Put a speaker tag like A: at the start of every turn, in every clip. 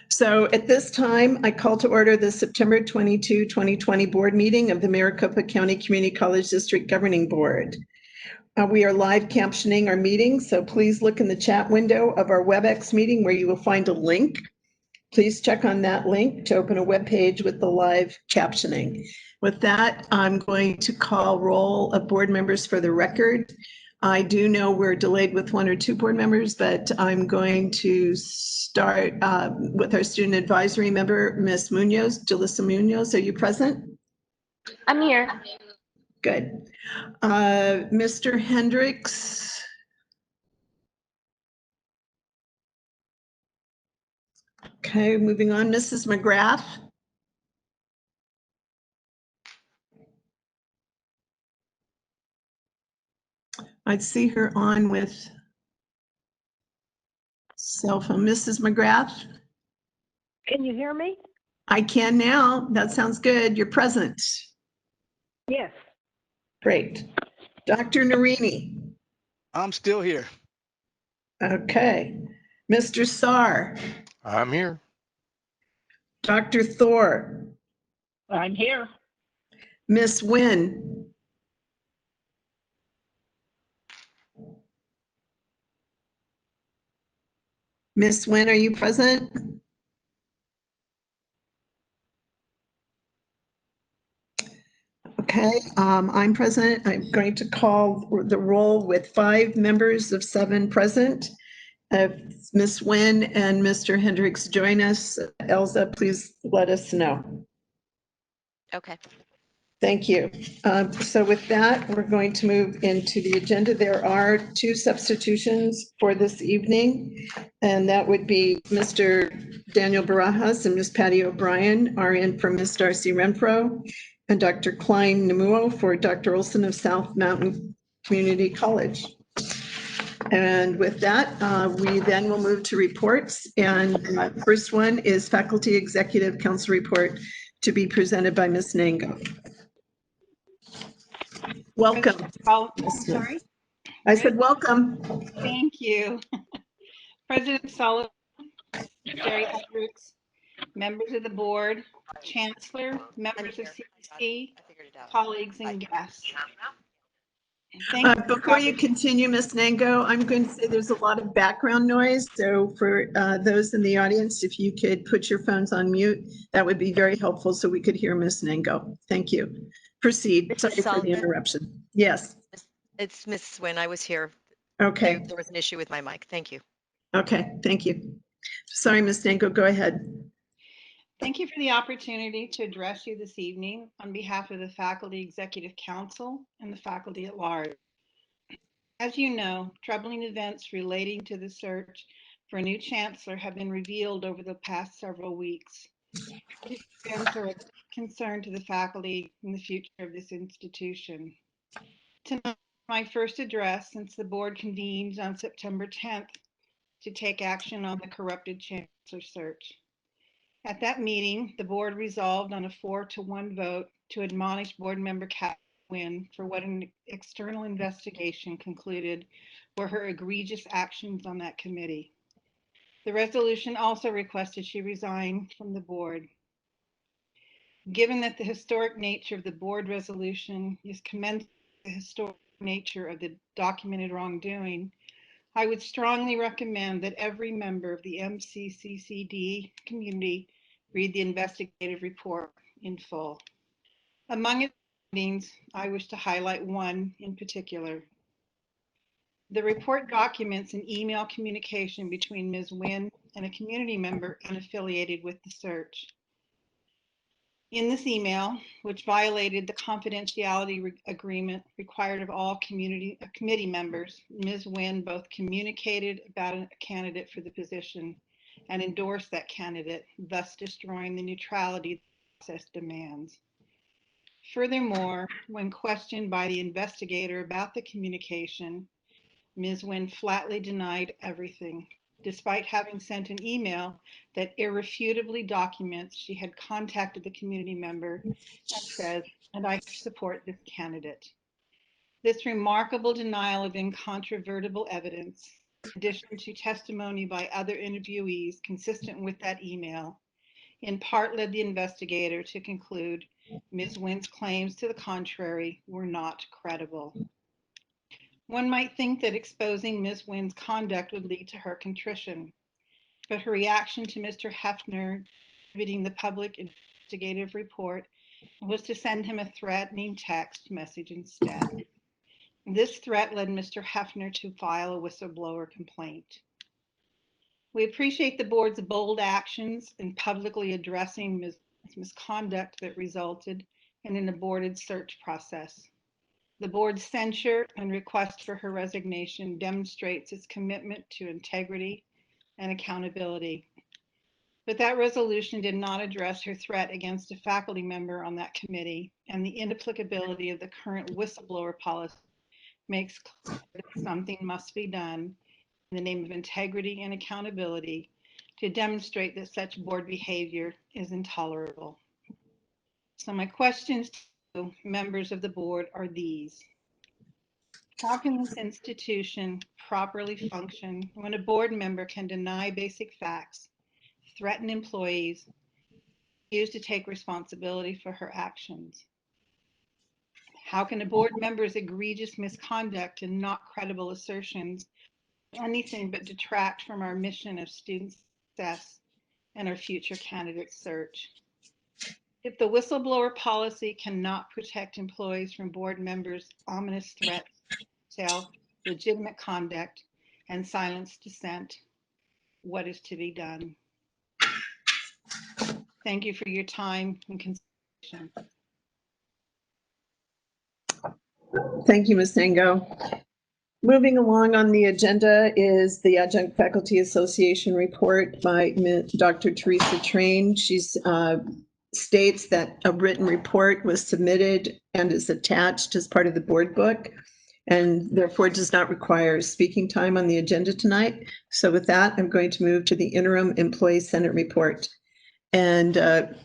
A: So at this time, I call to order the September 22, 2020 board meeting of the Maricopa County Community College District Governing Board. We are live captioning our meeting, so please look in the chat window of our WebEx meeting where you will find a link. Please check on that link to open a web page with the live captioning. With that, I'm going to call roll of board members for the record. I do know we're delayed with one or two board members, but I'm going to start with our student advisory member, Ms. Munoz, Jalissa Munoz. Are you present?
B: I'm here.
A: Good. Mr. Hendricks. Okay, moving on, Mrs. McGrath. I'd see her on with cell phone. Mrs. McGrath?
C: Can you hear me?
A: I can now. That sounds good. You're present.
C: Yes.
A: Great. Dr. Narini?
D: I'm still here.
A: Okay. Mr. Saar?
E: I'm here.
A: Dr. Thor?
C: I'm here.
A: Miss Nguyen? Miss Nguyen, are you present? Okay, I'm present. I'm going to call the roll with 5 members of 7 present. If Ms. Nguyen and Mr. Hendricks join us, Elsa, please let us know.
B: Okay.
A: Thank you. So with that, we're going to move into the agenda. There are 2 substitutions for this evening, and that would be Mr. Daniel Barajas and Ms. Patty O'Brien are in for Ms. Darcy Renfro, and Dr. Klein Namuo for Dr. Olson of South Mountain Community College. And with that, we then will move to reports. And first one is Faculty Executive Council report to be presented by Ms. Nango. Welcome.
F: Sorry?
A: I said welcome.
F: Thank you. President Sullivan, Jerry Hendricks, members of the board, Chancellor, members of CDC, colleagues, and guests.
A: Before you continue, Ms. Nango, I'm going to say there's a lot of background noise. So for those in the audience, if you could put your phones on mute, that would be very helpful so we could hear Ms. Nango. Thank you. Proceed. Sorry for the interruption. Yes.
B: It's Ms. Nguyen. I was here.
A: Okay.
B: There was an issue with my mic. Thank you.
A: Okay, thank you. Sorry, Ms. Nango, go ahead.
F: Thank you for the opportunity to address you this evening on behalf of the Faculty Executive Council and the faculty at large. As you know, troubling events relating to the search for a new chancellor have been revealed over the past several weeks. These events are a concern to the faculty and the future of this institution. Tonight, my first address since the board convened on September 10th to take action on the corrupted chancellor search. At that meeting, the board resolved on a 4-to-1 vote to admonish board member Kat Nguyen for what an external investigation concluded were her egregious actions on that committee. The resolution also requested she resign from the board. Given that the historic nature of the board resolution is commensurate with the historic nature of the documented wrongdoing, I would strongly recommend that every member of the MCCCD community read the investigative report in full. Among its findings, I wish to highlight one in particular. The report documents an email communication between Ms. Nguyen and a community member unaffiliated with the search. In this email, which violated the confidentiality agreement required of all committee members, Ms. Nguyen both communicated about a candidate for the position and endorsed that candidate, thus destroying the neutrality the process demands. Furthermore, when questioned by the investigator about the communication, Ms. Nguyen flatly denied everything, despite having sent an email that irrefutably documents she had contacted the community member and says, "And I support this candidate." This remarkable denial of incontrovertible evidence in addition to testimony by other interviewees consistent with that email, in part led the investigator to conclude Ms. Wynn's claims to the contrary were not credible. One might think that exposing Ms. Wynn's conduct would lead to her contrition, but her reaction to Mr. Hefner reading the public investigative report was to send him a threatening text message instead. This threat led Mr. Hefner to file a whistleblower complaint. We appreciate the board's bold actions in publicly addressing misconduct that resulted in an aborted search process. The board's censure and request for her resignation demonstrates its commitment to integrity and accountability. But that resolution did not address her threat against a faculty member on that committee, and the inapplicability of the current whistleblower policy makes clear that something must be done in the name of integrity and accountability to demonstrate that such board behavior is intolerable. So my questions to members of the board are these. How can this institution properly function when a board member can deny basic facts, threaten employees, refuse to take responsibility for her actions? How can a board member's egregious misconduct and not credible assertions anything but detract from our mission of student success and our future candidate search? If the whistleblower policy cannot protect employees from board members' ominous threats, legitimate conduct, and silence dissent, what is to be done? Thank you for your time and consideration.
A: Thank you, Ms. Sango. Moving along on the agenda is the Adjunct Faculty Association report by Dr. Teresa Train. She states that a written report was submitted and is attached as part of the board book, and therefore does not require speaking time on the agenda tonight. So with that, I'm going to move to the Interim Employee Senate report. And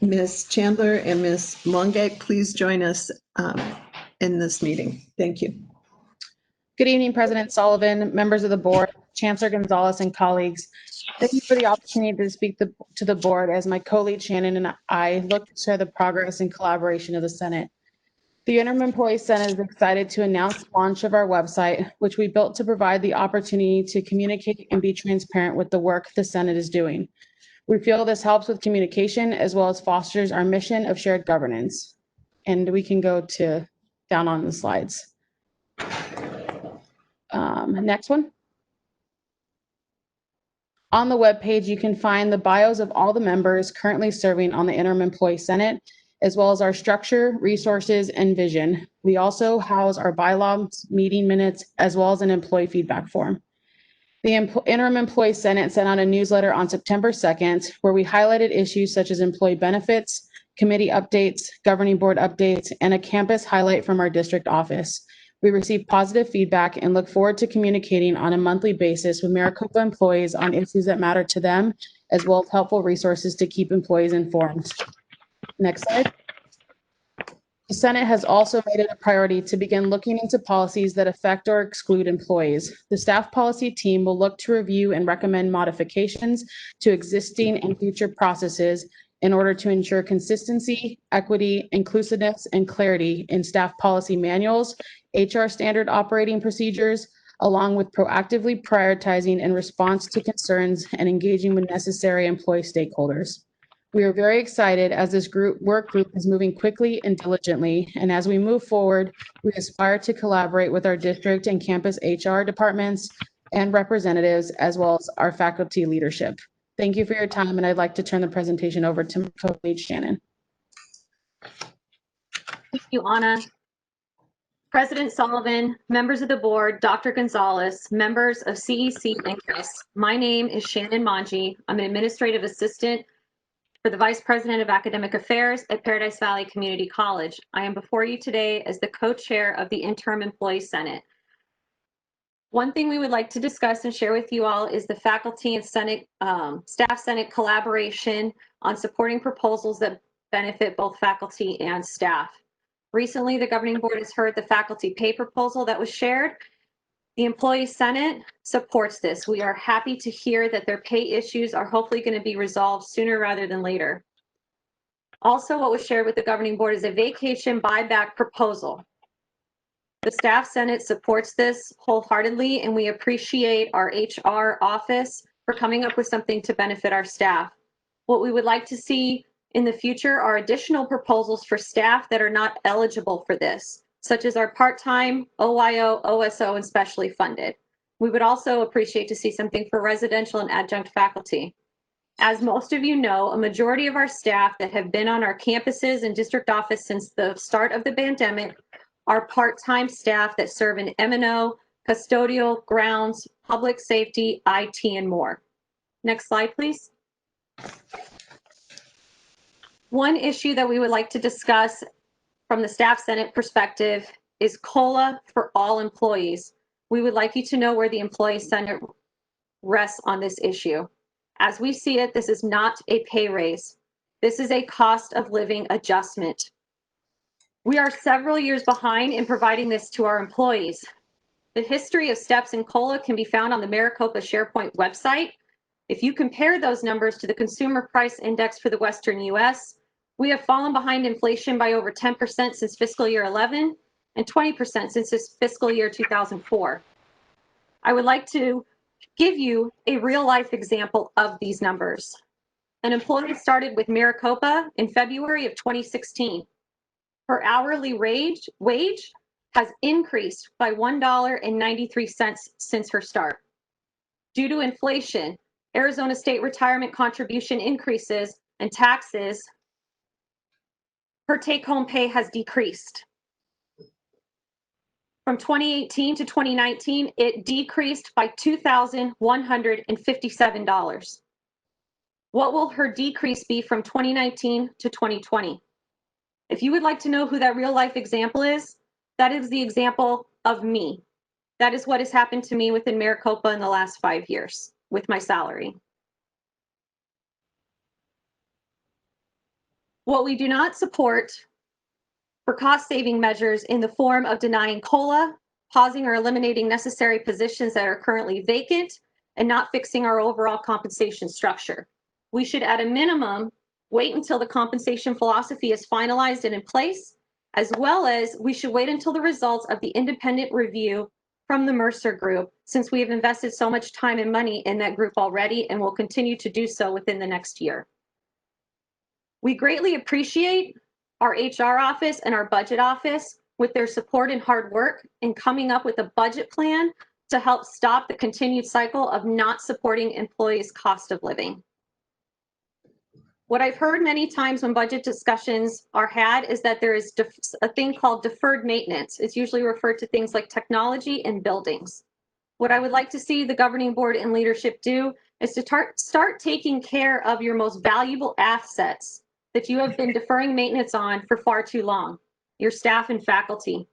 A: Ms. Chandler and Ms. Longate, please join us in this meeting. Thank you.
E: Good evening, President Sullivan, members of the board, Chancellor Gonzalez, and colleagues. Thank you for the opportunity to speak to the board as my co-lead Shannon and I look to share the progress and collaboration of the Senate. The Interim Employee Senate is excited to announce the launch of our website, which we built to provide the opportunity to communicate and be transparent with the work the Senate is doing. We feel this helps with communication as well as fosters our mission of shared governance. And we can go to down on the slides. Next one. On the webpage, you can find the bios of all the members currently serving on the Interim Employee Senate, as well as our structure, resources, and vision. We also house our bylaws, meeting minutes, as well as an employee feedback form. The Interim Employee Senate sent out a newsletter on September 2nd, where we highlighted issues such as employee benefits, committee updates, governing board updates, and a campus highlight from our district office. We received positive feedback and look forward to communicating on a monthly basis with Maricopa employees on issues that matter to them, as well as helpful resources to keep employees informed. Next slide. The Senate has also made it a priority to begin looking into policies that affect or exclude employees. The staff policy team will look to review and recommend modifications to existing and future processes in order to ensure consistency, equity, inclusiveness, and clarity in staff policy manuals, HR standard operating procedures, along with proactively prioritizing in response to concerns and engaging with necessary employee stakeholders. We are very excited as this work group is moving quickly and diligently, and as we move forward, we aspire to collaborate with our district and campus HR departments and representatives, as well as our faculty leadership. Thank you for your time, and I'd like to turn the presentation over to my co-lead Shannon.
G: Thank you, Anna. President Sullivan, members of the board, Dr. Gonzalez, members of CEC and CHRIS. My name is Shannon Monge. I'm an administrative assistant for the Vice President of Academic Affairs at Paradise Valley Community College. I am before you today as the co-chair of the Interim Employee Senate. One thing we would like to discuss and share with you all is the faculty and Senate, staff Senate collaboration on supporting proposals that benefit both faculty and staff. Recently, the governing board has heard the faculty pay proposal that was shared. The Employee Senate supports this. We are happy to hear that their pay issues are hopefully going to be resolved sooner rather than later. Also, what was shared with the governing board is a vacation buyback proposal. The Staff Senate supports this wholeheartedly, and we appreciate our HR office for coming up with something to benefit our staff. What we would like to see in the future are additional proposals for staff that are not eligible for this, such as our part-time, OYO, OSO, and specially funded. We would also appreciate to see something for residential and adjunct faculty. As most of you know, a majority of our staff that have been on our campuses and district office since the start of the pandemic are part-time staff that serve in M&O, custodial, grounds, public safety, IT, and more. Next slide, please. One issue that we would like to discuss from the Staff Senate perspective is COLA for all employees. We would like you to know where the Employee Senate rests on this issue. As we see it, this is not a pay raise. This is a cost of living adjustment. We are several years behind in providing this to our employees. The history of steps in COLA can be found on the Maricopa SharePoint website. If you compare those numbers to the Consumer Price Index for the Western US, we have fallen behind inflation by over 10% since fiscal year 11 and 20% since fiscal year 2004. I would like to give you a real life example of these numbers. An employee started with Maricopa in February of 2016. Her hourly wage has increased by $1.93 since her start. Due to inflation, Arizona State retirement contribution increases and taxes, her take-home pay has decreased. From 2018 to 2019, it decreased by $2,157. What will her decrease be from 2019 to 2020? If you would like to know who that real life example is, that is the example of me. That is what has happened to me within Maricopa in the last 5 years with my salary. What we do not support for cost saving measures in the form of denying COLA, pausing or eliminating necessary positions that are currently vacant, and not fixing our overall compensation structure. We should, at a minimum, wait until the compensation philosophy is finalized and in place, as well as we should wait until the results of the independent review from the Mercer Group, since we have invested so much time and money in that group already and will continue to do so within the next year. We greatly appreciate our HR office and our budget office with their support and hard work in coming up with a budget plan to help stop the continued cycle of not supporting employees' cost of living. What I've heard many times when budget discussions are had is that there is a thing called deferred maintenance. It's usually referred to things like technology and buildings. What I would like to see the governing board and leadership do is to start taking care of your most valuable assets that you have been deferring maintenance on for far too long, your staff and faculty.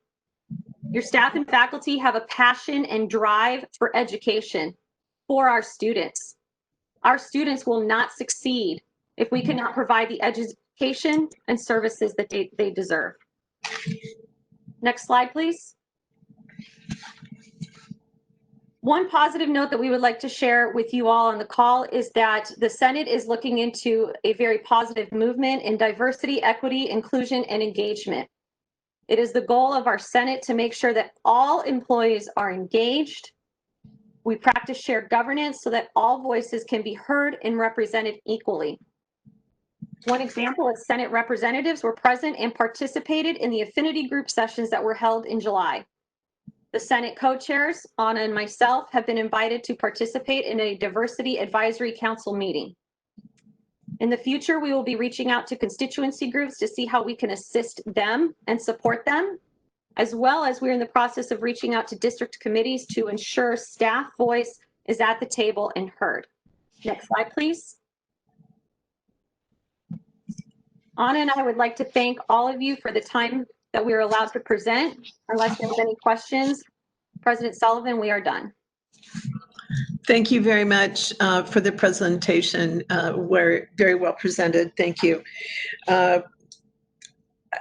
G: Your staff and faculty have a passion and drive for education for our students. Our students will not succeed if we cannot provide the education and services that they deserve. Next slide, please. One positive note that we would like to share with you all on the call is that the Senate is looking into a very positive movement in diversity, equity, inclusion, and engagement. It is the goal of our Senate to make sure that all employees are engaged. We practice shared governance so that all voices can be heard and represented equally. One example is Senate representatives were present and participated in the affinity group sessions that were held in July. The Senate co-chairs, Anna and myself, have been invited to participate in a diversity advisory council meeting. In the future, we will be reaching out to constituency groups to see how we can assist them and support them, as well as we're in the process of reaching out to district committees to ensure staff voice is at the table and heard. Next slide, please. Anna and I would like to thank all of you for the time that we were allowed to present. Unless there's any questions, President Sullivan, we are done.
A: Thank you very much for the presentation. We're very well presented. Thank you.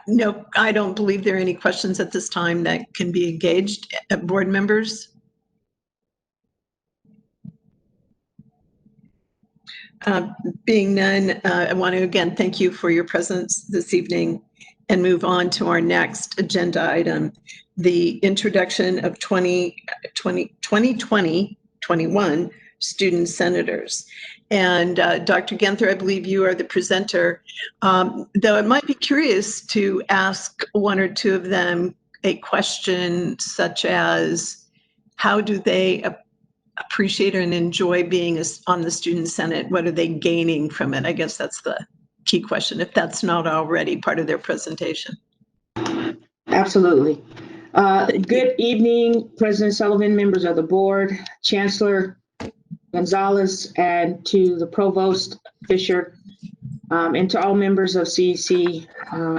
A: No, I don't believe there are any questions at this time that can be engaged. Board members? Being none, I want to again thank you for your presence this evening and move on to our next agenda item, the introduction of 2020-21 student senators. And Dr. Genther, I believe you are the presenter, though I might be curious to ask one or two of them a question such as, how do they appreciate and enjoy being on the Student Senate? What are they gaining from it? I guess that's the key question, if that's not already part of their presentation.
H: Absolutely. Good evening, President Sullivan, members of the board, Chancellor Gonzalez, and to the Provost Fisher, and to all members of CEC,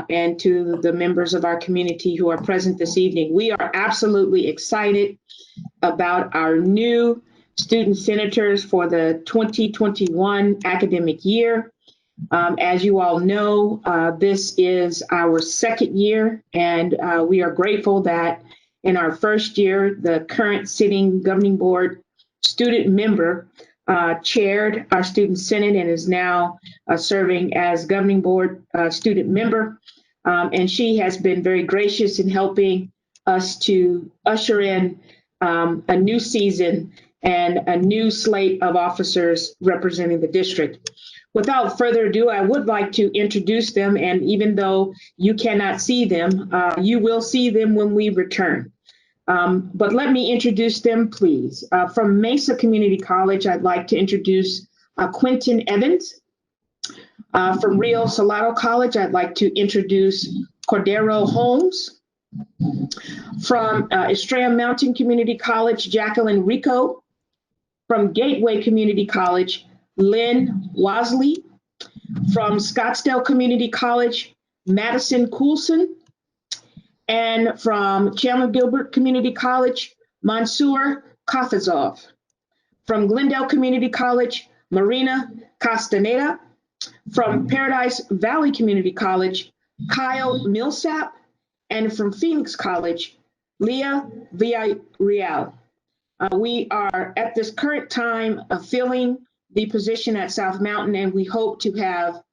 H: and to the members of our community who are present this evening. We are absolutely excited about our new student senators for the 2021 academic year. As you all know, this is our second year, and we are grateful that in our first year, the current sitting governing board student member chaired our student senate and is now serving as governing board student member. And she has been very gracious in helping us to usher in a new season and a new slate of officers representing the district. Without further ado, I would like to introduce them, and even though you cannot see them, you will see them when we return. But let me introduce them, please. From Mesa Community College, I'd like to introduce Quentin Evans. From Rio Salado College, I'd like to introduce Cordero Holmes. From Estrella Mountain Community College, Jacqueline Rico. From Gateway Community College, Lynn Wasley. From Scottsdale Community College, Madison Coulson. And from Chandler Gilbert Community College, Mansour Kafazov. From Glendale Community College, Marina Castaneda. From Paradise Valley Community College, Kyle Millsap. And from Phoenix College, Leah Villarreal. We are at this current time filling the position at South Mountain, and we hope to have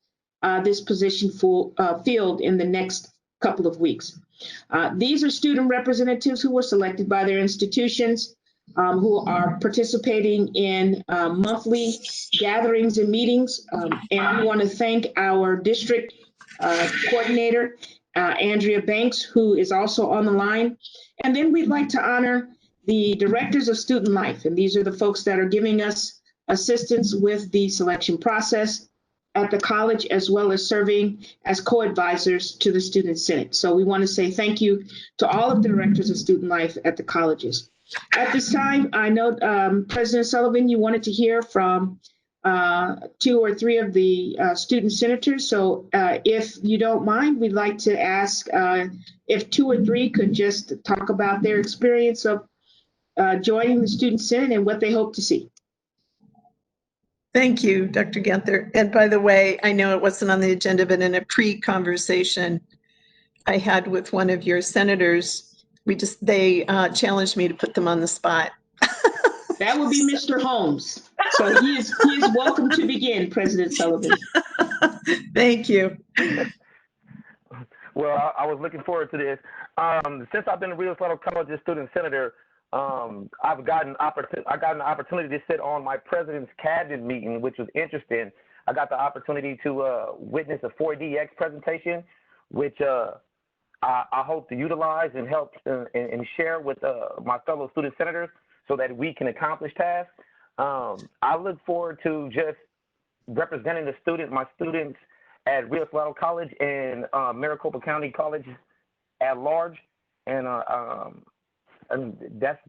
H: this position filled in the next couple of weeks. These are student representatives who were selected by their institutions, who are participating in monthly gatherings and meetings. And we want to thank our district coordinator, Andrea Banks, who is also on the line. And then we'd like to honor the directors of student life. And these are the folks that are giving us assistance with the selection process at the college, as well as serving as co-advisors to the Student Senate. So we want to say thank you to all of the directors of student life at the colleges. At this time, I know President Sullivan, you wanted to hear from 2 or 3 of the student senators. So if you don't mind, we'd like to ask if 2 or 3 could just talk about their experience of joining the Student Senate and what they hope to see.
A: Thank you, Dr. Genther. And by the way, I know it wasn't on the agenda, but in a pre-conversation I had with one of your senators, they challenged me to put them on the spot.
H: That would be Mr. Holmes. So he is welcome to begin, President Sullivan.
A: Thank you.
I: Well, I was looking forward to this. Since I've been a Rio Salado College student senator, I got an opportunity to sit on my president's cabinet meeting, which was interesting. I got the opportunity to witness a 4DX presentation, which I hope to utilize and help and share with my fellow student senators so that we can accomplish tasks. I look forward to just representing my students at Rio Salado College and Maricopa County College at large, and that's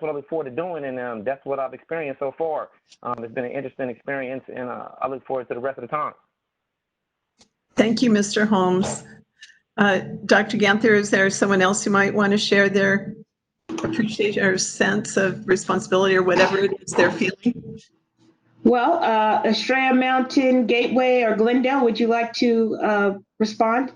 I: what I look forward to doing, and that's what I've experienced so far. It's been an interesting experience, and I look forward to the rest of the time.
A: Thank you, Mr. Holmes. Dr. Genther, is there someone else who might want to share their appreciation or sense of responsibility or whatever it is they're feeling?
H: Well, Estrella Mountain, Gateway, or Glendale, would you like to respond?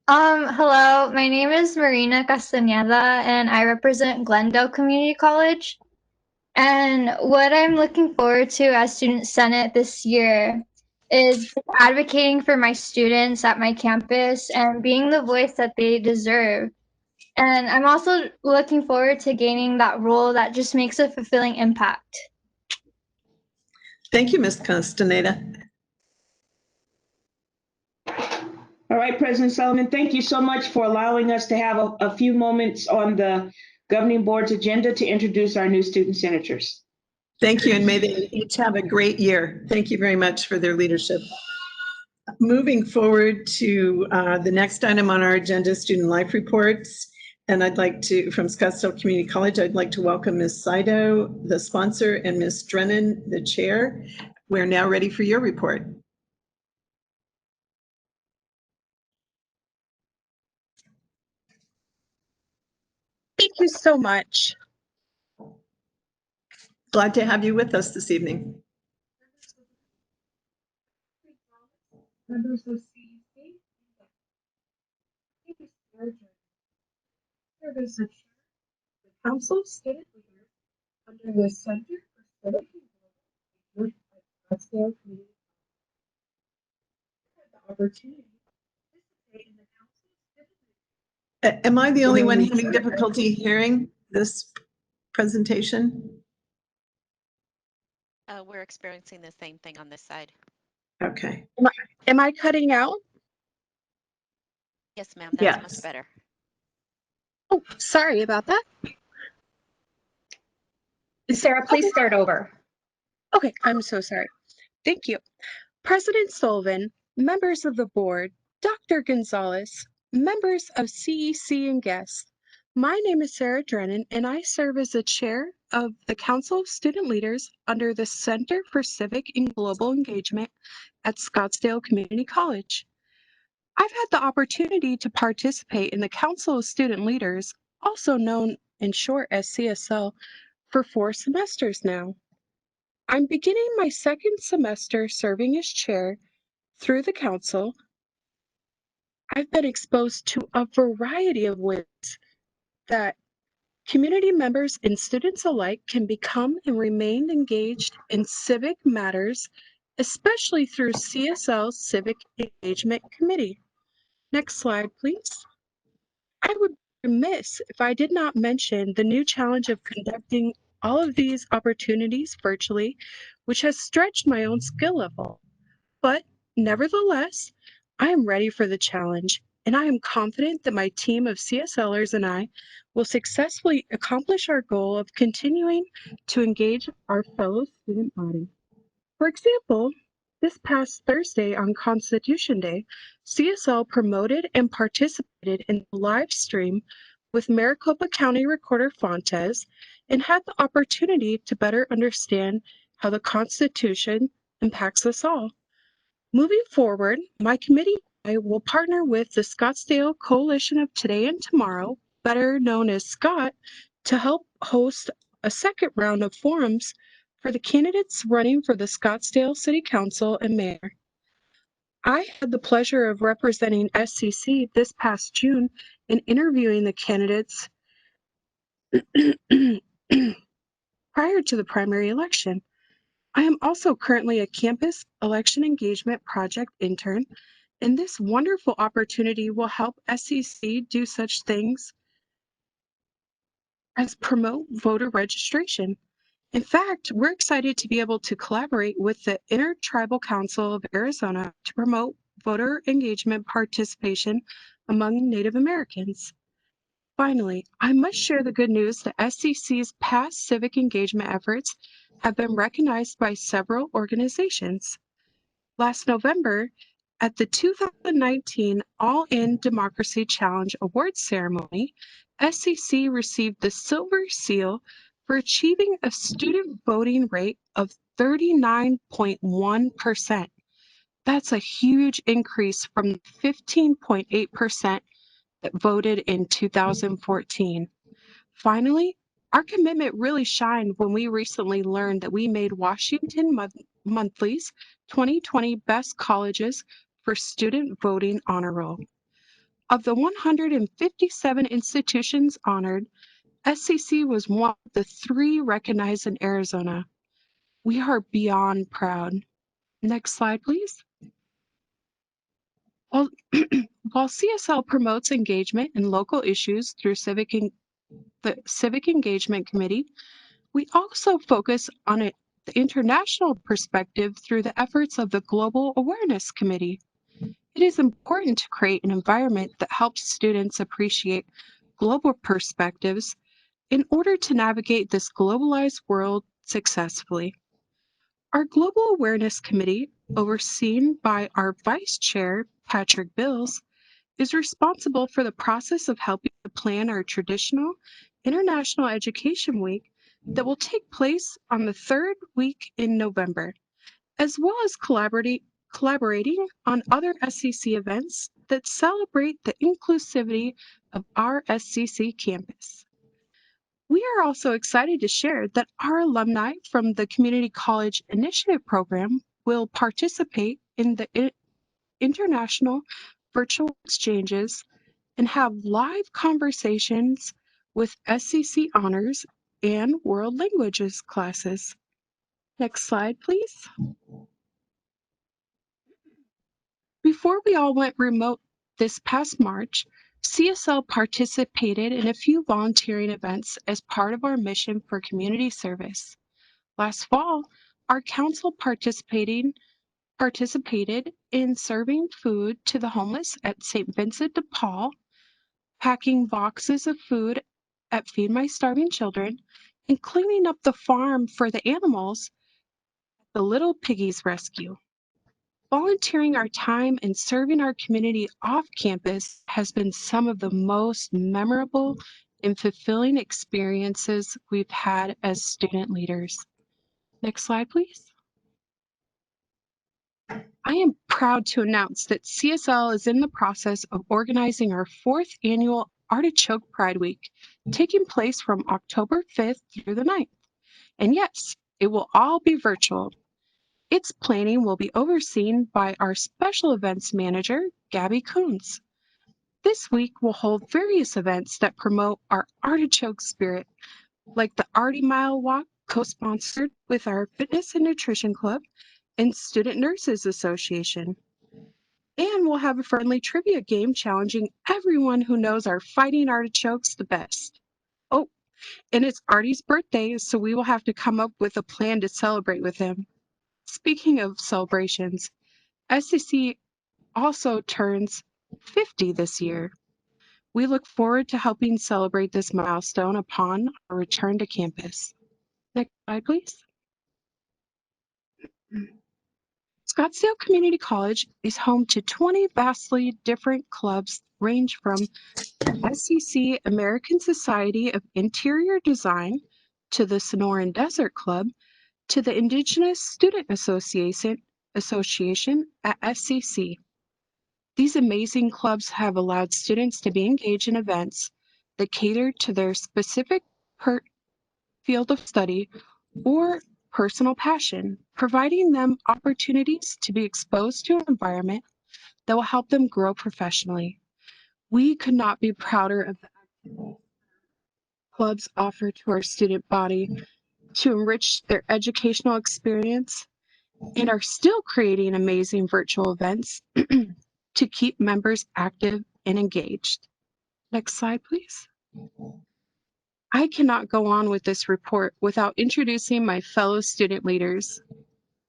J: Hello, my name is Marina Castaneda and I represent Glendale Community College. And what I'm looking forward to as Student Senate this year is advocating for my students at my campus and being the voice that they deserve. And I'm also looking forward to gaining that role that just makes a fulfilling impact.
A: Thank you, Ms. Castaneda.
H: All right, President Sullivan, thank you so much for allowing us to have a few moments on the governing board's agenda to introduce our new student senators.
A: Thank you, and may they each have a great year. Thank you very much for their leadership. Moving forward to the next item on our agenda, student life reports. And I'd like to, from Scottsdale Community College, I'd like to welcome Ms. Saito, the sponsor, and Ms. Drennan, the chair. We're now ready for your report.
K: Thank you so much.
A: Glad to have you with us this evening.
E: Members of CEC, service the Council of Student Leaders under the Center for Civic Engagement at Scottsdale Community College. The opportunity to participate in the Council of Student Leaders.
A: Am I the only one having difficulty hearing this presentation?
B: We're experiencing the same thing on this side.
A: Okay.
K: Am I cutting out?
B: Yes, ma'am, that's much
A: Yes.
B: better.
K: Oh, sorry about that.
G: Sarah, please start over.
K: Okay, I'm so sorry. Thank you. President Sullivan, members of the board, Dr. Gonzalez, members of CEC and guests. My name is Sarah Drennan, and I serve as the chair of the Council of Student Leaders under the Center for Civic and Global Engagement at Scottsdale Community College. I've had the opportunity to participate in the Council of Student Leaders, also known in short as CSL, for 4 semesters now. I'm beginning my 2nd semester serving as chair through the council. I've been exposed to a variety of ways that community members and students alike can become and remain engaged in civic matters, especially through CSL's Civic Engagement Committee. Next slide, please. I would be remiss if I did not mention the new challenge of conducting all of these opportunities virtually, which has stretched my own skill level. But nevertheless, I am ready for the challenge, and I am confident that my team of CSLers and I will successfully accomplish our goal of continuing to engage our fellow student body. For example, this past Thursday on Constitution Day, CSL promoted and participated in the live stream with Maricopa County Recorder Fontes and had the opportunity to better understand how the Constitution impacts us all. Moving forward, my committee and I will partner with the Scottsdale Coalition of Today and Tomorrow, better known as SCOT, to help host a 2nd round of forums for the candidates running for the Scottsdale City Council and Mayor. I had the pleasure of representing SCC this past June and interviewing the candidates prior to the primary election. I am also currently a campus election engagement project intern, and this wonderful opportunity will help SCC do such things as promote voter registration. In fact, we're excited to be able to collaborate with the Intertribal Council of Arizona to promote voter engagement participation among Native Americans. Finally, I must share the good news that SCC's past civic engagement efforts have been recognized by several organizations. Last November, at the 2019 All In Democracy Challenge Awards ceremony, SCC received the Silver Seal for achieving a student voting rate of 39.1%. That's a huge increase from 15.8% that voted in 2014. Finally, our commitment really shined when we recently learned that we made Washington Monthly's 2020 Best Colleges for Student Voting honor roll. Of the 157 institutions honored, SCC was one of the 3 recognized in Arizona. We are beyond proud. Next slide, please. While, while CSL promotes engagement in local issues through the Civic Engagement Committee, we also focus on the international perspective through the efforts of the Global Awareness Committee. It is important to create an environment that helps students appreciate global perspectives in order to navigate this globalized world successfully. Our Global Awareness Committee, overseen by our Vice Chair, Patrick Bills, is responsible for the process of helping to plan our traditional International Education Week that will take place on the 3rd week in November, as well as collaborating on other SCC events that celebrate the inclusivity of our SCC campus. We are also excited to share that our alumni from the Community College Initiative Program will participate in the international virtual exchanges and have live conversations with SCC honors and world languages classes. Next slide, please. Before we all went remote this past March, CSL participated in a few volunteering events as part of our mission for community service. Last fall, our council participated in serving food to the homeless at St. Vincent de Paul, packing boxes of food at Feed My Starving Children, and cleaning up the farm for the animals at the Little Piggies Rescue. Volunteering our time and serving our community off campus has been some of the most memorable and fulfilling experiences we've had as student leaders. Next slide, please. I am proud to announce that CSL is in the process of organizing our 4th annual Artichoke Pride Week, taking place from October 5th through the 9th. And yes, it will all be virtual. Its planning will be overseen by our special events manager, Gabby Coons. This week will hold various events that promote our artichoke spirit, like the Artie Mile Walk, co-sponsored with our Fitness and Nutrition Club and Student Nurses Association. And we'll have a friendly trivia game challenging everyone who knows our fighting artichokes the best. Oh, and it's Artie's birthday, so we will have to come up with a plan to celebrate with him. Speaking of celebrations, SCC also turns 50 this year. We look forward to helping celebrate this milestone upon our return to campus. Next slide, please. Scottsdale Community College is home to 20 vastly different clubs, range from SCC American Society of Interior Design to the Sonoran Desert Club to the Indigenous Student Association at SCC. These amazing clubs have allowed students to be engaged in events that cater to their specific field of study or personal passion, providing them opportunities to be exposed to an environment that will help them grow professionally. We could not be prouder of the clubs offer to our student body to enrich their educational experience and are still creating amazing virtual events to keep members active and engaged. Next slide, please. I cannot go on with this report without introducing my fellow student leaders.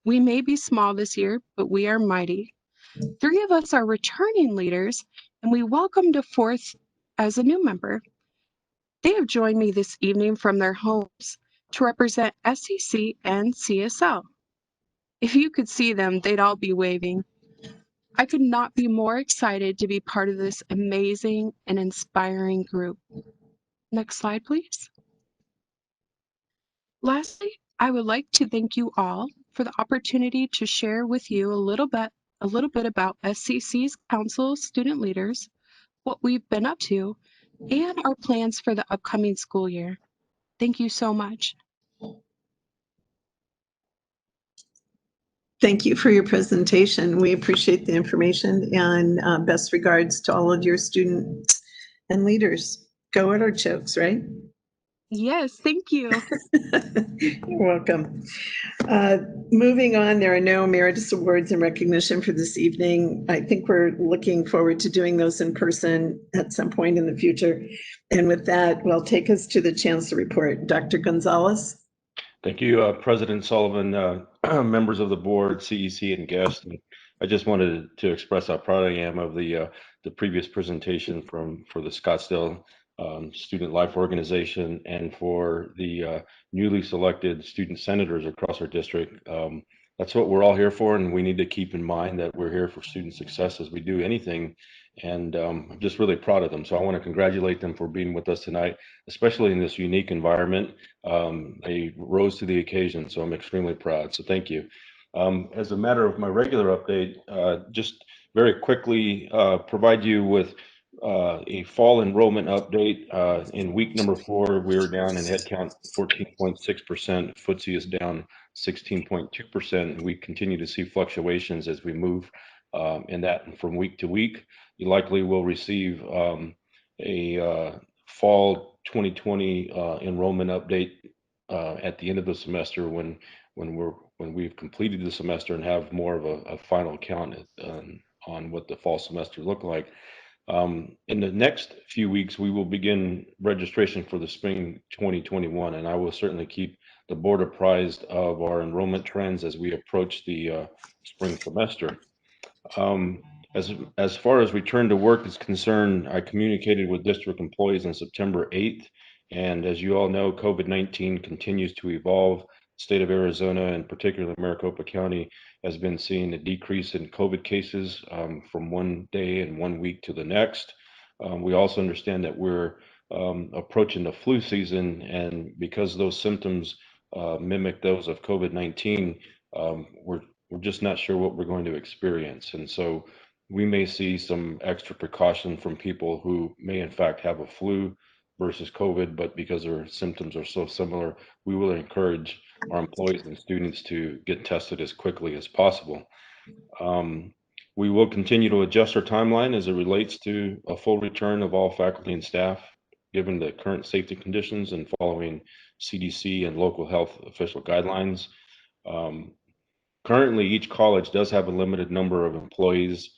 K: We may be small this year, but we are mighty. 3 of us are returning leaders, and we welcomed a 4th as a new member. They have joined me this evening from their homes to represent SCC and CSL. If you could see them, they'd all be waving. I could not be more excited to be part of this amazing and inspiring group. Next slide, please. Lastly, I would like to thank you all for the opportunity to share with you a little bit about SCC's Council of Student Leaders, what we've been up to, and our plans for the upcoming school year. Thank you so much.
A: Thank you for your presentation. We appreciate the information, and best regards to all of your students and leaders. Go Artichokes, right?
K: Yes, thank you.
A: You're welcome. Moving on, there are no emeritus awards in recognition for this evening. I think we're looking forward to doing those in person at some point in the future. And with that, will take us to the Chancellor report. Dr. Gonzalez.
L: Thank you, President Sullivan, members of the board, CEC, and guests. And I just wanted to express how proud I am of the previous presentation for the Scottsdale Student Life Organization and for the newly selected student senators across our district. That's what we're all here for, and we need to keep in mind that we're here for student success as we do anything. And I'm just really proud of them. So I want to congratulate them for being with us tonight, especially in this unique environment. They rose to the occasion, so I'm extremely proud. So thank you. As a matter of my regular update, just very quickly provide you with a fall enrollment update. In week number 4, we were down in headcount 14.6%. FTSE is down 16.2%. We continue to see fluctuations as we move in that from week to week. You likely will receive a fall 2020 enrollment update at the end of the semester when we've completed the semester and have more of a final count on what the fall semester looked like. In the next few weeks, we will begin registration for the spring 2021, and I will certainly keep the board apprised of our enrollment trends as we approach the spring semester. As far as return to work is concerned, I communicated with district employees on September 8th, and as you all know, COVID-19 continues to evolve. The state of Arizona, and particularly Maricopa County, has been seeing a decrease in COVID cases from one day and 1 week to the next. We also understand that we're approaching the flu season, and because those symptoms mimic those of COVID-19, we're just not sure what we're going to experience. And so we may see some extra precaution from people who may in fact have a flu versus COVID, but because their symptoms are so similar, we will encourage our employees and students to get tested as quickly as possible. We will continue to adjust our timeline as it relates to a full return of all faculty and staff, given the current safety conditions and following CDC and local health official guidelines. Currently, each college does have a limited number of employees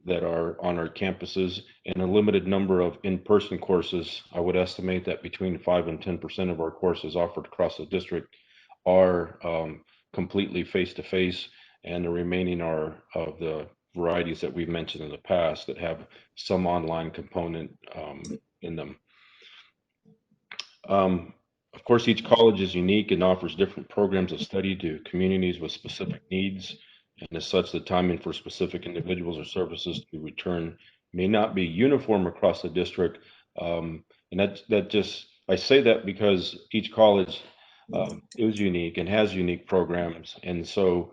L: that are on our campuses and a limited number of in-person courses. I would estimate that between 5 and 10% of our courses offered across the district are completely face-to-face, and the remaining are of the varieties that we've mentioned in the past that have some online component in them. Of course, each college is unique and offers different programs of study to communities with specific needs. And as such, the timing for specific individuals or services to return may not be uniform across the district. And I say that because each college is unique and has unique programs. And so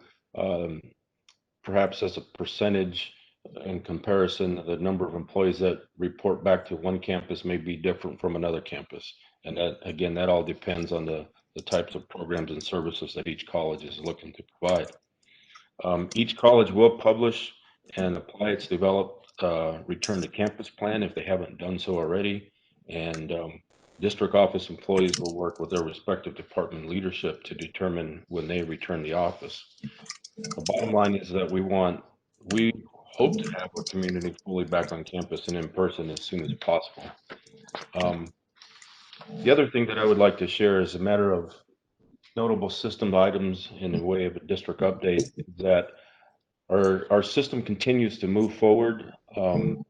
L: perhaps as a percentage in comparison, the number of employees that report back to one campus may be different from another campus. And that, again, that all depends on the types of programs and services that each college is looking to provide. Each college will publish and apply its developed return to campus plan if they haven't done so already. And district office employees will work with their respective department leadership to determine when they return to the office. The bottom line is that we hope to have our community fully back on campus and in person as soon as possible. The other thing that I would like to share is a matter of notable system items in the way of a district update that our system continues to move forward. In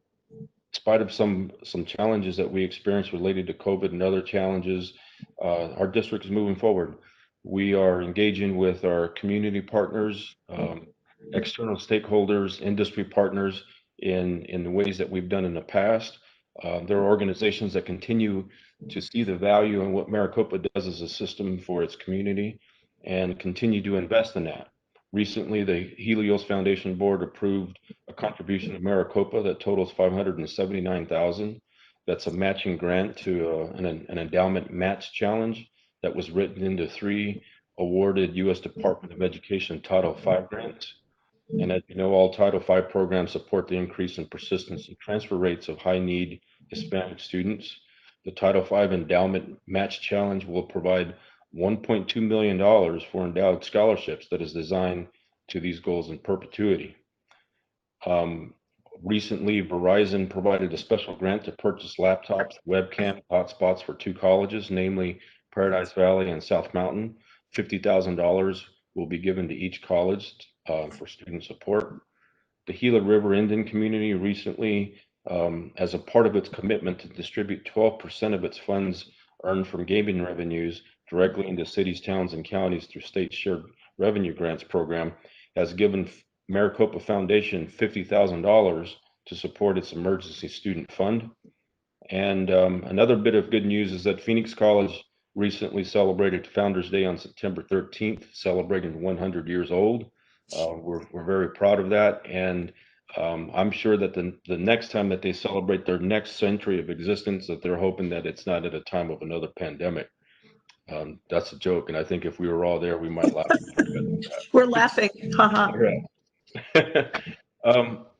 L: spite of some challenges that we experienced related to COVID and other challenges, our district is moving forward. We are engaging with our community partners, external stakeholders, industry partners in the ways that we've done in the past. There are organizations that continue to see the value in what Maricopa does as a system for its community and continue to invest in that. Recently, the Helios Foundation Board approved a contribution of Maricopa that totals $579,000. That's a matching grant to an endowment match challenge that was written into 3 awarded U.S. Department of Education Title V grants. And as you know, all Title V programs support the increase in persistence and transfer rates of high-need Hispanic students. The Title V Endowment Match Challenge will provide $1.2 million for endowed scholarships that is designed to these goals in perpetuity. Recently, Verizon provided a special grant to purchase laptops, webcam, hotspots for 2 colleges, namely Paradise Valley and South Mountain. $50,000 will be given to each college for student support. The Gila River Indian community recently, as a part of its commitment to distribute 12% of its funds earned from gaming revenues directly into cities, towns, and counties through state shared revenue grants program, has given Maricopa Foundation $50,000 to support its emergency student fund. And another bit of good news is that Phoenix College recently celebrated Founders Day on September 13th, celebrating 100 years old. We're very proud of that, and I'm sure that the next time that they celebrate their next century of existence, that they're hoping that it's not at a time of another pandemic. That's a joke, and I think if we were all there, we might laugh.
A: We're laughing. Haha.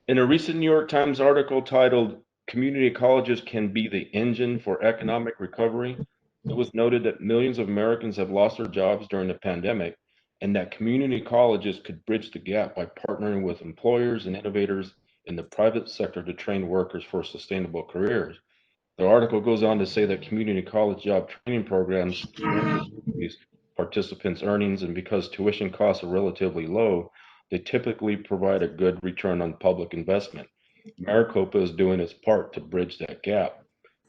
L: In a recent New York Times article titled "Community Colleges Can Be the Engine for Economic Recovery," it was noted that millions of Americans have lost their jobs during the pandemic, and that community colleges could bridge the gap by partnering with employers and innovators in the private sector to train workers for sustainable careers. The article goes on to say that community college job training programs increase participants' earnings, and because tuition costs are relatively low, they typically provide a good return on public investment. Maricopa is doing its part to bridge that gap.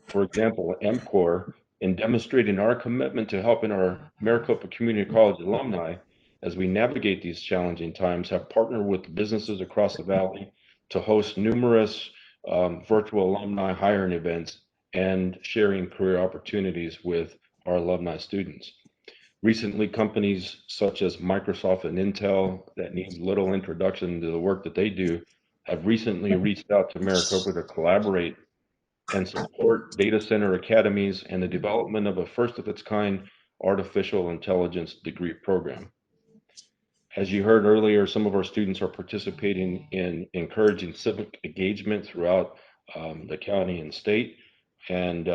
L: For example, MCOR, in demonstrating our commitment to helping our Maricopa Community College alumni as we navigate these challenging times, have partnered with businesses across the valley to host numerous virtual alumni hiring events and sharing career opportunities with our alumni students. Recently, companies such as Microsoft and Intel, that need little introduction to the work that they do, have recently reached out to Maricopa to collaborate and support data center academies and the development of a first of its kind artificial intelligence degree program. As you heard earlier, some of our students are participating in encouraging civic engagement throughout the county and state. And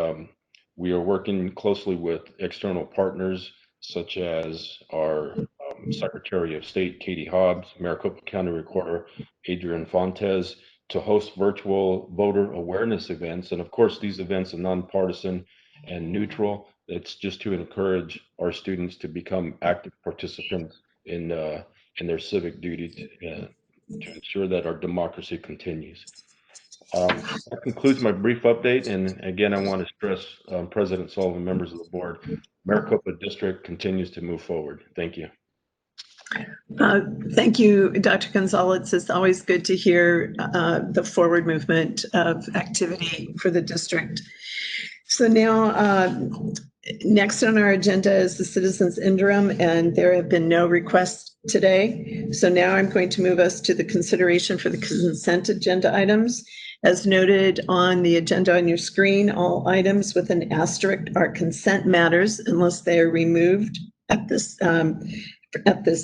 L: we are working closely with external partners such as our Secretary of State, Katie Hobbs, Maricopa County Recorder, Adrian Fontes, to host virtual voter awareness events. And of course, these events are nonpartisan and neutral. It's just to encourage our students to become active participants in their civic duty to ensure that our democracy continues. That concludes my brief update. And again, I want to stress, President Sullivan, members of the board, Maricopa District continues to move forward. Thank you.
A: Thank you, Dr. Gonzalez. It's always good to hear the forward movement of activity for the district. So now, next on our agenda is the citizens interim, and there have been no requests today. So now I'm going to move us to the consideration for the consent agenda items. As noted on the agenda on your screen, all items with an asterisk are consent matters unless they are removed at this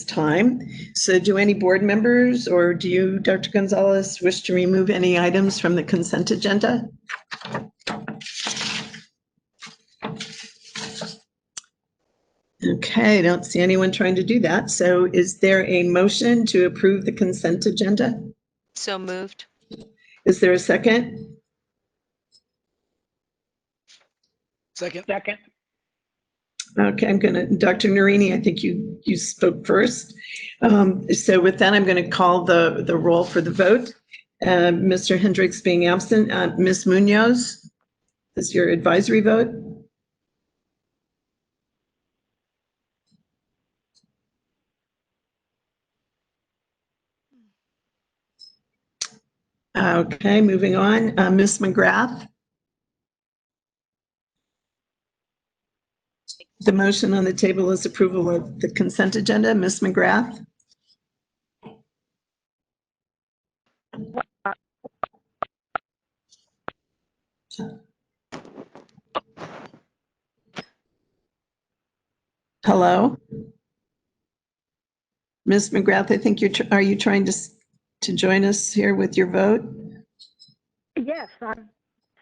A: time. So do any board members, or do you, Dr. Gonzalez, wish to remove any items from the consent agenda? Okay, I don't see anyone trying to do that. So is there a motion to approve the consent agenda?
B: So moved.
A: Is there a second?
D: Second.
C: Second.
A: Okay, I'm gonna, Dr. Narini, I think you spoke first. So with that, I'm gonna call the roll for the vote. Mr. Hendricks being absent, Ms. Munoz, is your advisory vote? Okay, moving on. Ms. McGrath? The motion on the table is approval of the consent agenda. Ms. McGrath? Hello? Ms. McGrath, I think are you trying to join us here with your vote?
C: Yes, I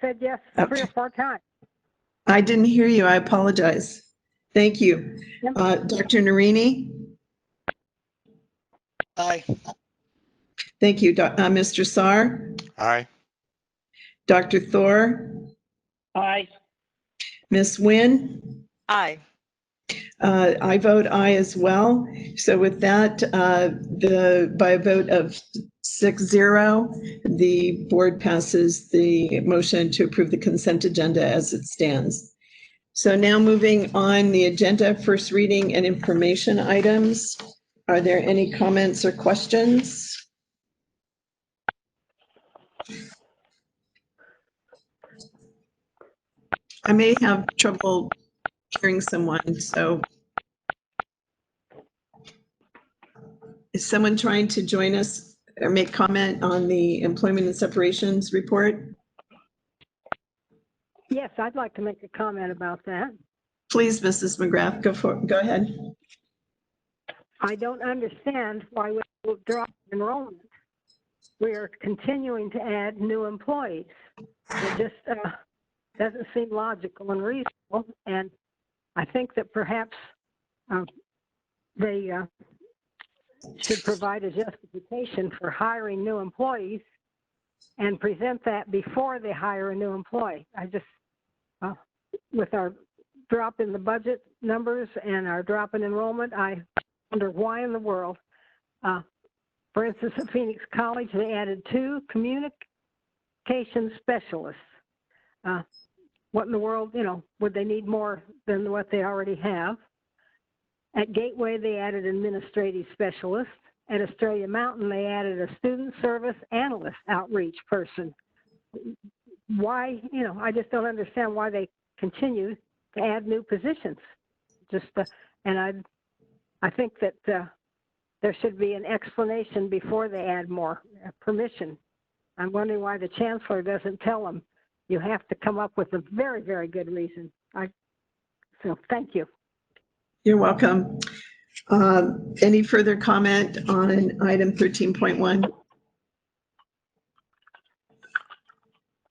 C: said yes
A: Okay.
C: 3 or 4 times.
A: I didn't hear you. I apologize. Thank you. Dr. Narini?
D: Aye.
A: Thank you. Mr. Saar?
M: Aye.
A: Dr. Thor?
C: Aye.
A: Ms. Nguyen?
B: Aye.
A: I vote aye as well. So with that, by a vote of 6-0, the board passes the motion to approve the consent agenda as it stands. So now moving on the agenda, first reading and information items. Are there any comments or questions? I may have trouble hearing someone, so is someone trying to join us or make comment on the employment and separations report?
C: Yes, I'd like to make a comment about that.
A: Please, Mrs. McGrath, go ahead.
C: I don't understand why we will drop enrollment. We are continuing to add new employees. It just doesn't seem logical and reasonable. And I think that perhaps they should provide a justification for hiring new employees and present that before they hire a new employee. I just, with our drop in the budget numbers and our drop in enrollment, I wonder why in the world. For instance, at Phoenix College, they added 2 communication specialists. What in the world, would they need more than what they already have? At Gateway, they added an administrative specialist. At Australia Mountain, they added a student service analyst outreach person. Why, I just don't understand why they continue to add new positions. And I think that there should be an explanation before they add more permission. I'm wondering why the chancellor doesn't tell them you have to come up with a very, very good reason. So thank you.
A: You're welcome. Any further comment on item 13.1?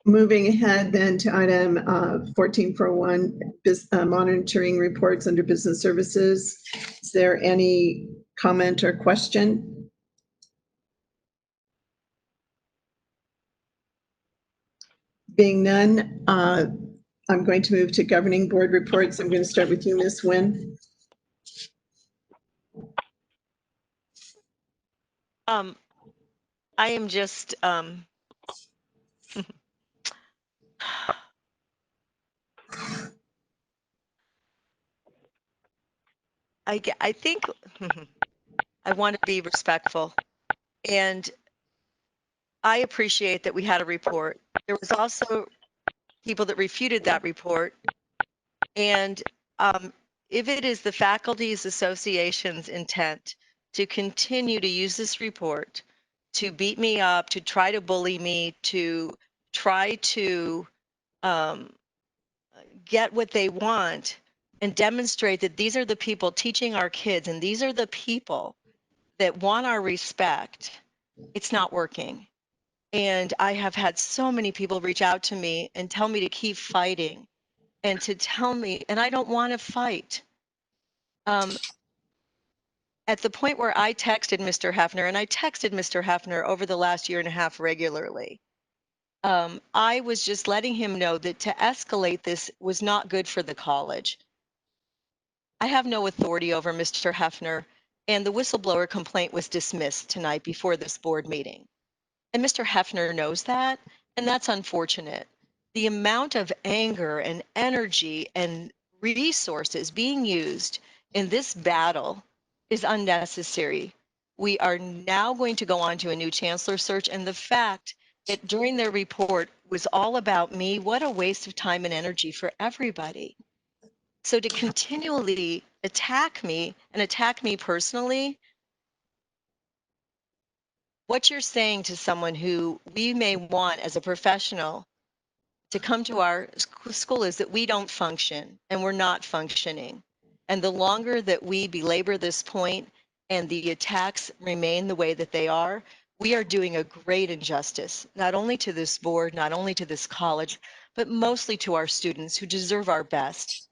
A: Moving ahead then to item 14.1, monitoring reports under business services. Is there any comment or question? Being none, I'm going to move to governing board reports. I'm going to start with you, Ms. Nguyen.
N: I am just I think I want to be respectful, and I appreciate that we had a report. There was also people that refuted that report, and if it is the Faculties Association's intent to continue to use this report to beat me up, to try to bully me, to try to get what they want and demonstrate that these are the people teaching our kids and these are the people that want our respect, it's not working. And I have had so many people reach out to me and tell me to keep fighting and to tell me, and I don't want to fight. At the point where I texted Mr. Hefner, and I texted Mr. Hefner over the last year and a half regularly, I was just letting him know that to escalate this was not good for the college. I have no authority over Mr. Hefner, and the whistleblower complaint was dismissed tonight before this board meeting. And Mr. Hefner knows that, and that's unfortunate. The amount of anger and energy and resources being used in this battle is unnecessary. We are now going to go on to a new chancellor search, and the fact that during their report was all about me, what a waste of time and energy for everybody. So to continually attack me and attack me personally, what you're saying to someone who we may want as a professional to come to our school is that we don't function and we're not functioning. And the longer that we belabor this point and the attacks remain the way that they are, we are doing a great injustice, not only to this board, not only to this college, but mostly to our students who deserve our best.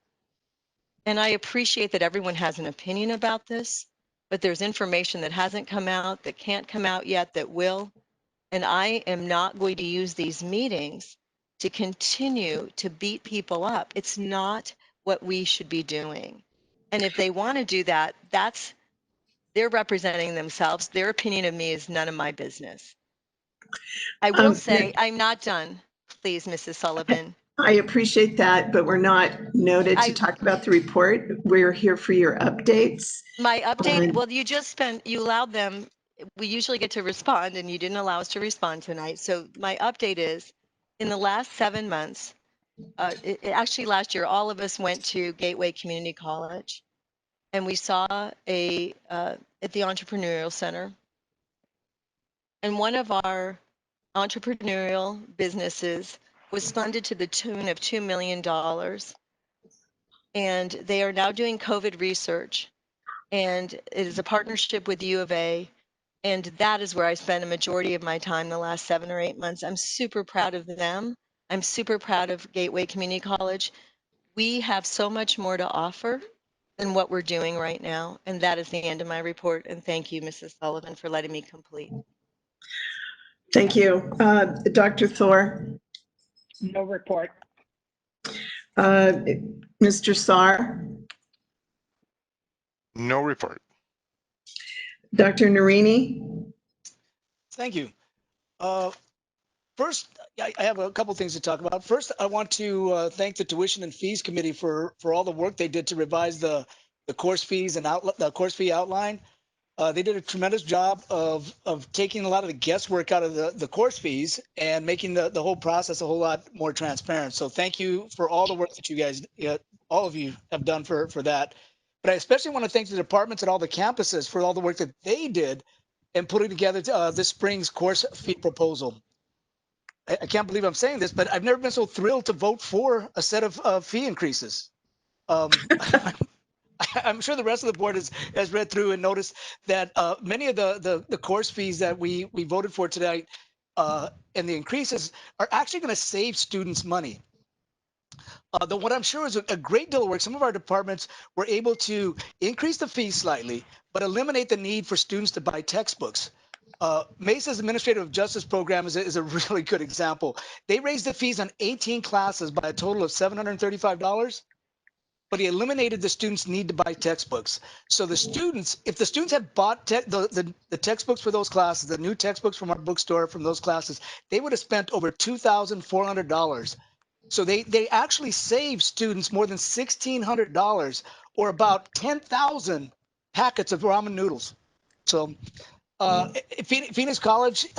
N: And I appreciate that everyone has an opinion about this, but there's information that hasn't come out, that can't come out yet, that will. And I am not going to use these meetings to continue to beat people up. It's not what we should be doing. And if they want to do that, they're representing themselves. Their opinion of me is none of my business. I will say, I'm not done, please, Mrs. Sullivan.
A: I appreciate that, but we're not noted to talk about the report. We're here for your updates.
N: My update, well, you allowed them, we usually get to respond and you didn't allow us to respond tonight. So my update is, in the last 7 months, actually last year, all of us went to Gateway Community College and we saw at the Entrepreneurial Center. And one of our entrepreneurial businesses was funded to the tune of $2 million. And they are now doing COVID research. And it is a partnership with U of A. And that is where I spend a majority of my time the last 7 or 8 months. I'm super proud of them. I'm super proud of Gateway Community College. We have so much more to offer than what we're doing right now. And that is the end of my report. And thank you, Mrs. Sullivan, for letting me complete.
A: Thank you. Dr. Thor?
C: No report.
A: Mr. Saar?
M: No report.
A: Dr. Narini?
D: Thank you. First, I have a couple things to talk about. First, I want to thank the Tuition and Fees Committee for all the work they did to revise the course fees and the course fee outline. They did a tremendous job of taking a lot of the guesswork out of the course fees and making the whole process a whole lot more transparent. So thank you for all the work that you guys, all of you have done for that. But I especially want to thank the departments at all the campuses for all the work that they did in putting together this spring's course fee proposal. I can't believe I'm saying this, but I've never been so thrilled to vote for a set of fee increases. I'm sure the rest of the board has read through and noticed that many of the course fees that we voted for tonight and the increases are actually going to save students money. What I'm sure is a great deal of work. Some of our departments were able to increase the fees slightly, but eliminate the need for students to buy textbooks. Mesa's Administrative Justice Program is a really good example. They raised the fees on 18 classes by a total of $735. But he eliminated the students' need to buy textbooks. So the students, if the students had bought the textbooks for those classes, the new textbooks from our bookstore from those classes, they would have spent over $2,400. So they actually saved students more than $1,600 or about 10,000 packets of ramen noodles. So Phoenix College,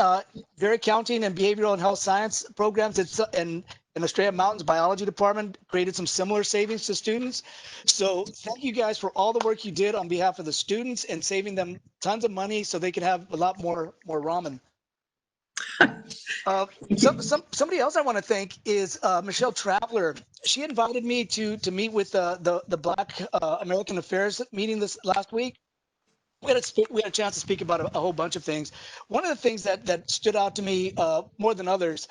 D: their accounting and behavioral and health science programs and Estrella Mountains Biology Department created some similar savings to students. So thank you guys for all the work you did on behalf of the students and saving them tons of money so they can have a lot more ramen. Somebody else I want to thank is Michelle Traveler. She invited me to meet with the Black American Affairs meeting this last week. We had a chance to speak about a whole bunch of things. One of the things that stood out to me more than others,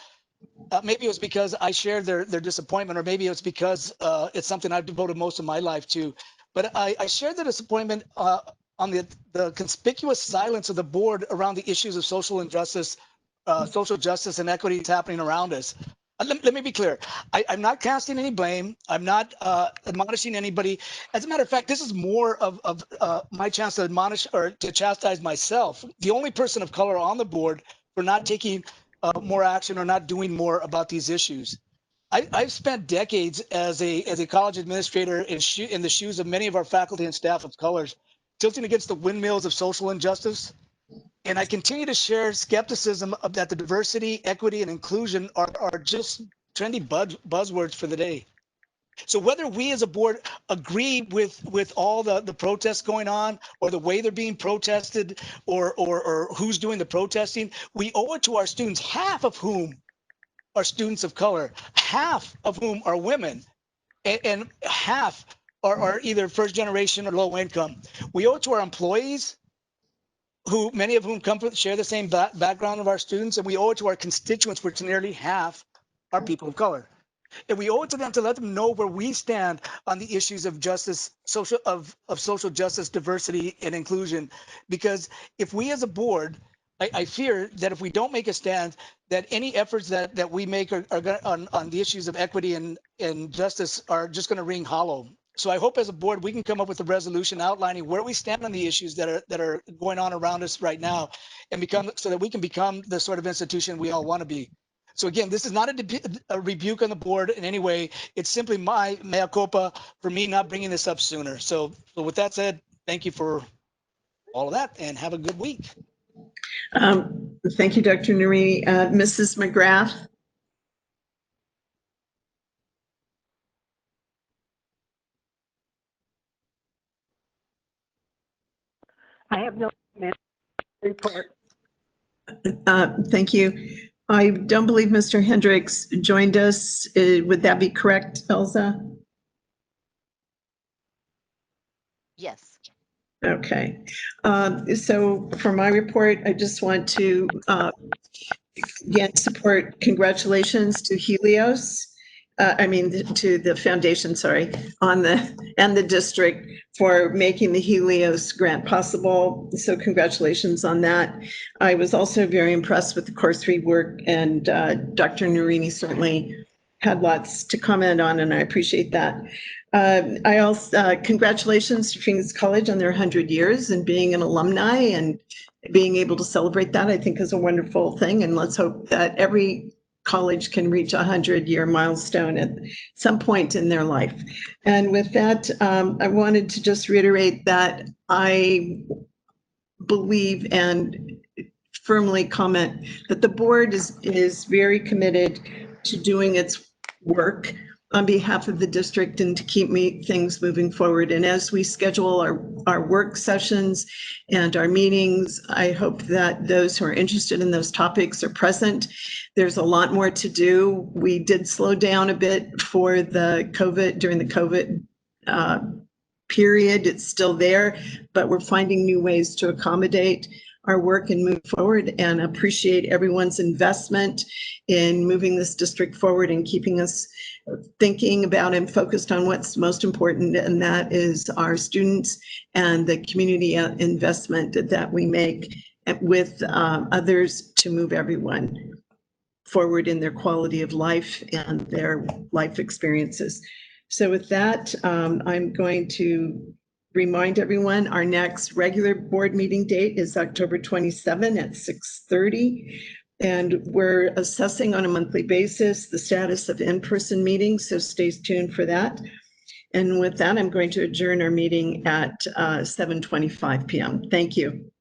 D: maybe it was because I shared their disappointment, or maybe it was because it's something I've devoted most of my life to. But I shared the disappointment on the conspicuous silence of the board around the issues of social justice and equity that's happening around us. Let me be clear. I'm not casting any blame. I'm not admonishing anybody. As a matter of fact, this is more of my chance to admonish or to chastise myself, the only person of color on the board, for not taking more action or not doing more about these issues. I've spent decades as a college administrator in the shoes of many of our faculty and staff of colors, tilting against the windmills of social injustice. And I continue to share skepticism that the diversity, equity, and inclusion are just trendy buzzwords for the day. So whether we as a board agree with all the protests going on, or the way they're being protested, or who's doing the protesting, we owe it to our students, half of whom are students of color, half of whom are women, and half are either first generation or low income. We owe it to our employees, many of whom share the same background of our students, and we owe it to our constituents, which nearly half are people of color. And we owe it to them to let them know where we stand on the issues of justice, social justice, diversity, and inclusion. Because if we as a board, I fear that if we don't make a stand, that any efforts that we make are on the issues of equity and justice are just going to ring hollow. So I hope as a board, we can come up with a resolution outlining where we stand on the issues that are going on around us right now, and so that we can become the sort of institution we all want to be. So again, this is not a rebuke on the board in any way. It's simply my mea culpa for me not bringing this up sooner. So with that said, thank you for all of that and have a good week.
A: Thank you, Dr. Narini. Mrs. McGrath?
C: I have no report.
A: Thank you. I don't believe Mr. Hendricks joined us. Would that be correct, Elsa?
B: Yes.
A: Okay. So for my report, I just want to again support congratulations to Helios. To the foundation, sorry, and the district for making the Helios grant possible. So congratulations on that. I was also very impressed with the course rework, and Dr. Narini certainly had lots to comment on, and I appreciate that. I also, congratulations to Phoenix College on their 100 years and being an alumni and being able to celebrate that, I think is a wonderful thing. And let's hope that every college can reach a 100-year milestone at some point in their life. And with that, I wanted to just reiterate that I believe and firmly comment that the board is very committed to doing its work on behalf of the district and to keep things moving forward. And as we schedule our work sessions and our meetings, I hope that those who are interested in those topics are present. There's a lot more to do. We did slow down a bit for during the COVID period. It's still there, but we're finding new ways to accommodate our work and move forward, and appreciate everyone's investment in moving this district forward and keeping us thinking about and focused on what's most important, and that is our students and the community investment that we make with others to move everyone forward in their quality of life and their life experiences. So with that, I'm going to remind everyone our next regular board meeting date is October 27 at 6:30. And we're assessing on a monthly basis the status of in-person meetings, so stay tuned for that. And with that, I'm going to adjourn our meeting at 7:25 p.m. Thank you.